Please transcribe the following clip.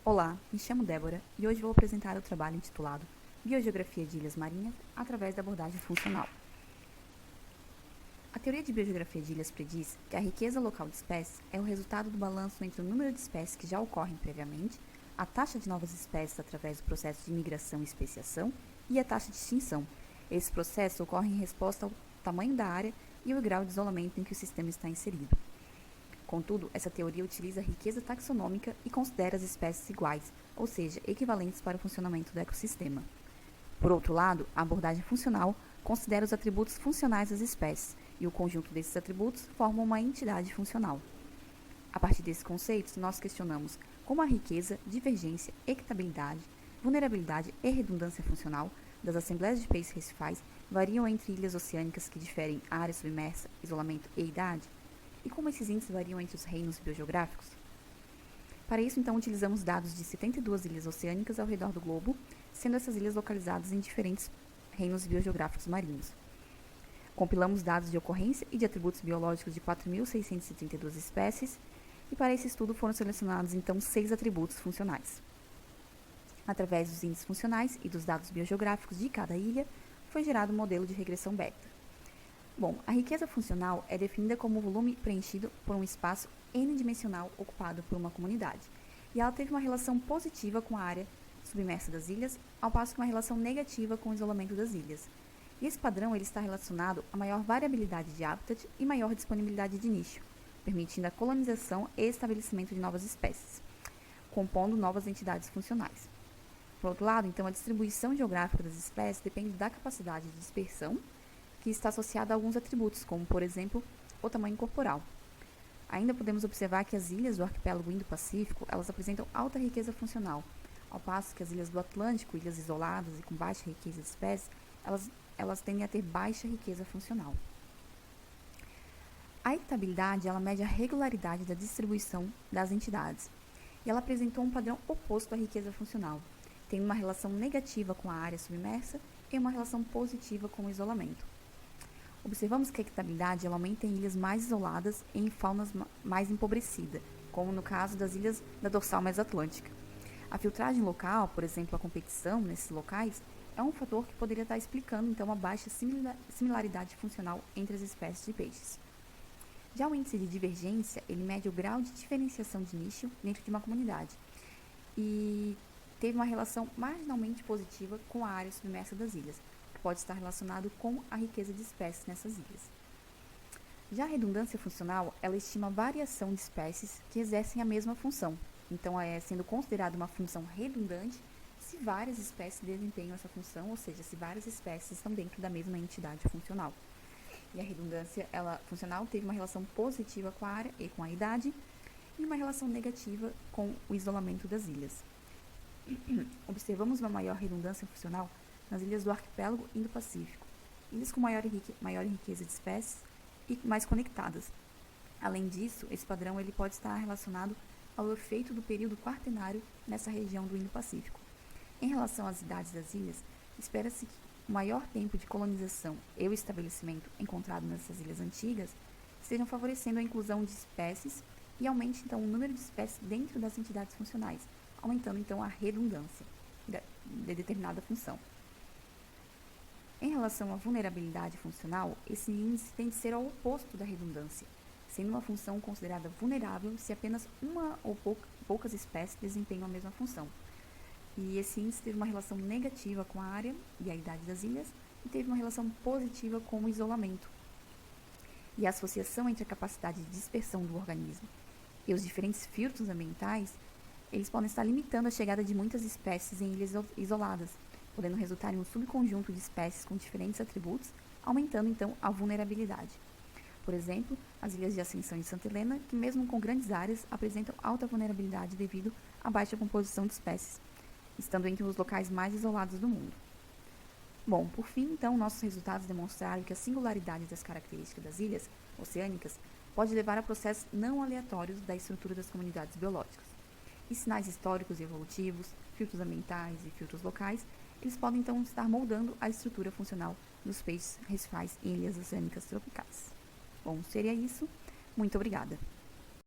Olá, me chamo Débora e hoje vou apresentar o trabalho intitulado Biogeografia de Ilhas Marinhas através da abordagem funcional. A teoria de biogeografia de ilhas prediz que a riqueza local de espécies é o resultado do balanço entre o número de espécies que já ocorrem previamente, a taxa de novas espécies através do processo de migração e especiação e a taxa de extinção. Esse processo ocorre em resposta ao tamanho da área e ao grau de isolamento em que o sistema está inserido. Contudo, essa teoria utiliza a riqueza taxonômica e considera as espécies iguais, ou seja, equivalentes para o funcionamento do ecossistema. Por outro lado, a abordagem funcional considera os atributos funcionais das espécies, e o conjunto desses atributos forma uma entidade funcional. A partir desses conceitos, nós questionamos como a riqueza, divergência, equitabilidade, vulnerabilidade e redundância funcional das assembleias de peixes recifais variam entre ilhas oceânicas que diferem área submersa, isolamento e idade, e como esses índices variam entre os reinos biogeográficos. Para isso, então, utilizamos dados de 72 ilhas oceânicas ao redor do globo, sendo essas ilhas localizadas em diferentes reinos biogeográficos marinhos. Compilamos dados de ocorrência e de atributos biológicos de 4.632 espécies, e para esse estudo foram selecionados, então, 6 atributos funcionais. Através dos índices funcionais e dos dados biogeográficos de cada ilha, foi gerado um modelo de regressão beta. Bom, a riqueza funcional é definida como o volume preenchido por um espaço n-dimensional ocupado por uma comunidade, e ela teve uma relação positiva com a área submersa das ilhas, ao passo que uma relação negativa com o isolamento das ilhas. E esse padrão ele está relacionado a maior variabilidade de hábitat e maior disponibilidade de nicho, permitindo a colonização e estabelecimento de novas espécies, compondo novas entidades funcionais. Por outro lado, então, a distribuição geográfica das espécies depende da capacidade de dispersão, que está associada a alguns atributos, como, por exemplo, o tamanho corporal. Ainda podemos observar que as ilhas do arquipélago Indo-Pacífico, elas apresentam alta riqueza funcional, ao passo que as ilhas do Atlântico, ilhas isoladas e com baixa riqueza de espécies, elas tendem a ter baixa riqueza funcional. A equitabilidade, ela mede a regularidade da distribuição das entidades, e ela apresentou um padrão oposto à riqueza funcional, tendo uma relação negativa com a área submersa e uma relação positiva com o isolamento. Observamos que a equitabilidade ela aumenta em ilhas mais isoladas e em faunas mais empobrecida, como no caso das ilhas da dorsal mesoatlântica. A filtragem local, por exemplo, a competição nesses locais, é um fator que poderia estar explicando então a baixa similaridade funcional entre as espécies de peixes. Já o índice de divergência, ele mede o grau de diferenciação de nicho dentro de uma comunidade e teve uma relação marginalmente positiva com a área submersa das ilhas, pode estar relacionado com a riqueza de espécies nessas ilhas. Já a redundância funcional, ela estima a variação de espécies que exercem a mesma função. Então, sendo considerada uma função redundante se várias espécies desempenham essa função, ou seja, se várias espécies estão dentro da mesma entidade funcional. E a redundância funcional teve uma relação positiva com a área e com a idade, e uma relação negativa com o isolamento das ilhas. Observamos uma maior redundância funcional nas ilhas do arquipélago Indo-Pacífico, ilhas com maior riqueza de espécies e mais conectadas. Além disso, esse padrão ele pode estar relacionado ao efeito do período quaternário nessa região do Indo-Pacífico. Em relação às idades das ilhas, espera-se que o maior tempo de colonização e o estabelecimento encontrado nessas ilhas antigas estejam favorecendo a inclusão de espécies e aumente então o número de espécies dentro das entidades funcionais, aumentando então a redundância de determinada função. Em relação à vulnerabilidade funcional, esse índice tem de ser ao oposto da redundância, sendo uma função considerada vulnerável se apenas uma ou poucas espécies desempenham a mesma função. E esse índice teve uma relação negativa com a área e a idade das ilhas e teve uma relação positiva com o isolamento e a associação entre a capacidade de dispersão do organismo e os diferentes filtros ambientais. Eles podem estar limitando a chegada de muitas espécies em ilhas isoladas, podendo resultar em um subconjunto de espécies com diferentes atributos, aumentando então a vulnerabilidade. Por exemplo, as ilhas de Ascensão e Santa Helena, que mesmo com grandes áreas, apresentam alta vulnerabilidade devido à baixa composição de espécies, estando entre os locais mais isolados do mundo. Bom, por fim, então, nossos resultados demonstraram que a singularidade das características das ilhas oceânicas pode levar a processos não aleatórios da estrutura das comunidades biológicas. E sinais históricos e evolutivos, filtros ambientais e filtros locais, eles podem então estar moldando a estrutura funcional dos peixes recifais em ilhas oceânicas tropicais. Bom, seria isso. Muito obrigada.